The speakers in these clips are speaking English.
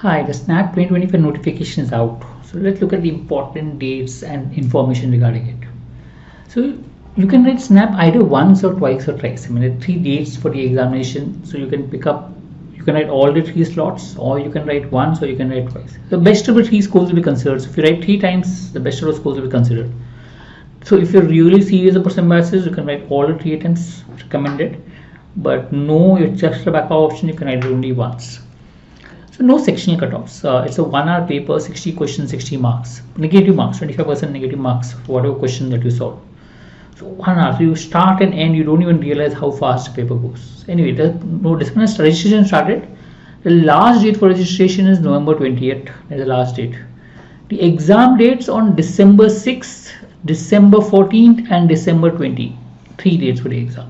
Hi, the SNAP 2025 notification is out. So let's look at the important dates and information regarding it. So you can write SNAP either once or twice or thrice. I mean, there are 3 dates for the examination. So you can write all the 3 slots, or you can write once, or you can write twice. The best of the 3 scores will be considered. So if you write 3 times, the best of the scores will be considered. So if you're really serious about some biases, you can write all the 3 attempts recommended. But no, it's just a backup option. You can write it only once. So no sectional cutoffs. It's a 1-hour paper, 60 questions, 60 marks. Negative marks, 25% negative marks for whatever question that you solve. So 1 hour. So you start and end, you don't even realize how fast the paper goes. Anyway, registration started. The last date for registration is November 20th. That's the last date. The exam dates on December 6th, December 14th, and December 20th. 3 dates for the exam.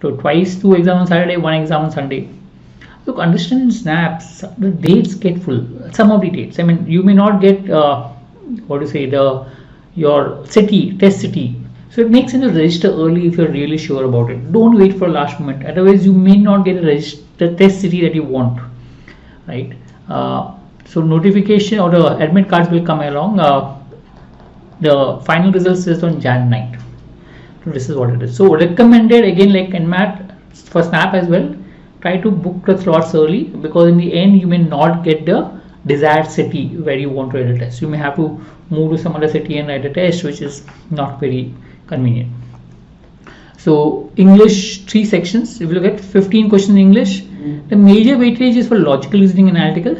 So twice 2 exams on Saturday, 1 exam on Sunday. Look, understand in snaps, the dates get full. Some of the dates. I mean, you may not get your city, test city. So it makes sense to register early if you're really sure about it. Don't wait for last moment. Otherwise, you may not get the test city that you want, right? So notification or the admit cards will come along. The final results is on Jan 9th. So this is what it is. So recommended again, like NMAT for SNAP as well. Try to book the slots early, because in the end you may not get the desired city where you want to write a test. You may have to move to some other city and write a test, which is not very convenient. So English, 3 sections. If you look at 15 questions in English, the major weightage is for logical, reasoning, analytical,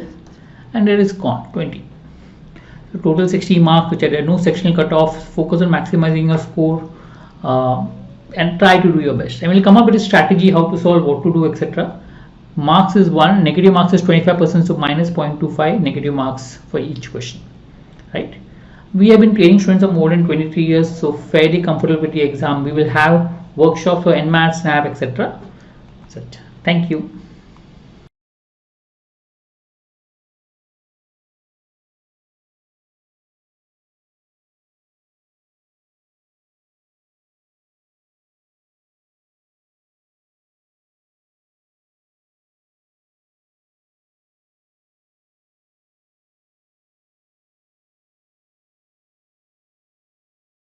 and there is con 20. So total 60 marks, which are there, no sectional cutoff. Focus on maximizing your score. And try to do your best. I will come up with a strategy how to solve, what to do, etc. Marks is 1, negative marks is 25%, so minus 0.25 negative marks for each question, right? We have been training students for more than 23 years, so fairly comfortable with the exam. We will have workshops for NMAT, SNAP, etc. Thank you.